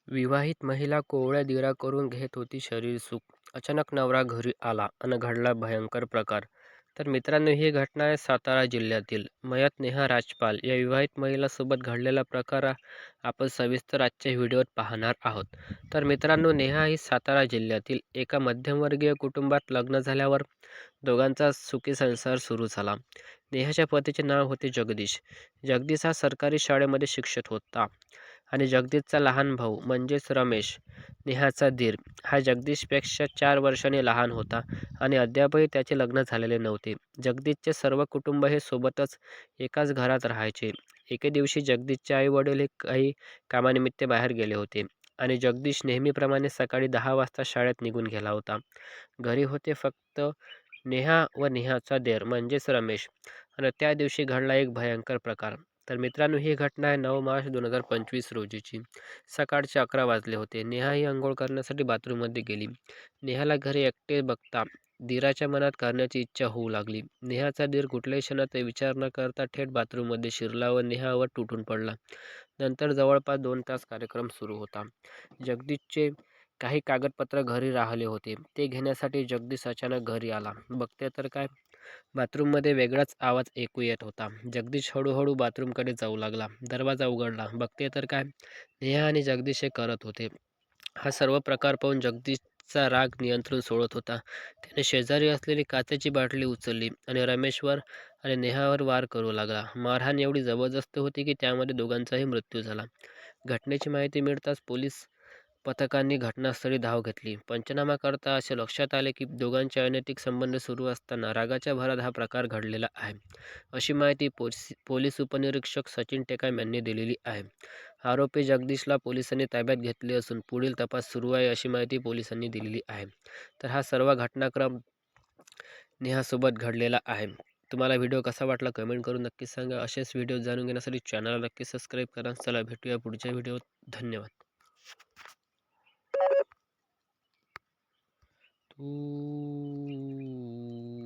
विवाहित महिला कोवळ्या दिरा करून घेत होती शरीर सुख. अचानक नवरा घरी आला आणि घडला भयंकर प्रकार. तर मित्रांनो, ही घटना आहे सातारा जिल्ह्यातील मयत नेहा राजपाल या विवाहित महिलासोबत घडलेला प्रकार आपण सविस्तर आजच्या व्हिडिओत पाहणार आहोत. तर मित्रांनो, नेहा ही सातारा जिल्ह्यातील एका मध्यमवर्गीय कुटुंबात लग्न झाल्यावर दोघांचा सुखी संसार सुरू झाला. नेहाच्या पतीचे नाव होते जगदीश. जगदीश हा सरकारी शाळेमध्ये शिक्षक होता आणि जगदीशचा लहान भाऊ म्हणजेच रमेश, नेहाचा दीर, हा जगदीशपेक्षा 4 वर्षांनी लहान होता आणि अद्यापही त्याचे लग्न झालेले नव्हते. जगदीशचे सर्व कुटुंब हे सोबतच एकाच घरात राहायचे. एके दिवशी जगदीशचे आई-वडील हे काही कामानिमित्त बाहेर गेले होते आणि जगदीश नेहमीप्रमाणे सकाळी 10 वाजता शाळेत निघून गेला होता. घरी होते फक्त नेहा व नेहाचा दीर म्हणजेच रमेश. आणि त्या दिवशी घडला एक भयंकर प्रकार. तर मित्रांनो, ही घटना आहे 9 मार्च 2025 रोजीची. सकाळचे 11 वाजले होते. नेहा ही अंघोळ करण्यासाठी बाथरूममध्ये गेली. नेहाला घरी एकटे बघता दीराच्या मनात करण्याची इच्छा होऊ लागली. नेहाचा दीर कुठल्याही क्षणात विचार न करता थेट बाथरूममध्ये शिरला व नेहावर तुटून पडला. नंतर जवळपास 2 तास कार्यक्रम सुरू होता. जगदीशचे काही कागदपत्र घरी राहिले होते. ते घेण्यासाठी जगदीश अचानक घरी आला. बघते तर काय, बाथरूममध्ये वेगळाच आवाज ऐकू येत होता. जगदीश हळूहळू बाथरूमकडे जाऊ लागला. दरवाजा उघडला. बघते तर काय, नेहा आणि जगदीश हे करत होते. हा सर्व प्रकार पाहून जगदीशचा राग नियंत्रण सोडत होता. त्याने शेजारी असलेली काचेची बाटली उचलली आणि रमेशवर आणि नेहावर वार करू लागला. मारहाण एवढी जबरदस्त होती की त्यामध्ये दोघांचाही मृत्यू झाला. घटनेची माहिती मिळताच पोलीस पथकांनी घटनास्थळी धाव घेतली. पंचनामा करता असे लक्षात आले की दोघांचे अनैतिक संबंध सुरू असताना रागाच्या भरात हा प्रकार घडलेला आहे, अशी माहिती पोलीस उपनिरीक्षक सचिन टेकाम यांनी दिलेली आहे. आरोपी जगदीशला पोलिसांनी ताब्यात घेतले असून पुढील तपास सुरू आहे, अशी माहिती पोलिसांनी दिलेली आहे. तर हा सर्व घटनाक्रम नेहासोबत घडलेला आहे. तुम्हाला व्हिडिओ कसा वाटला कमेंट करून नक्कीच सांगा. असेच व्हिडिओ जाणून घेण्यासाठी चॅनलला नक्की सबस्क्राईब करा. चला भेटूया पुढच्या व्हिडिओत. धन्यवाद. तू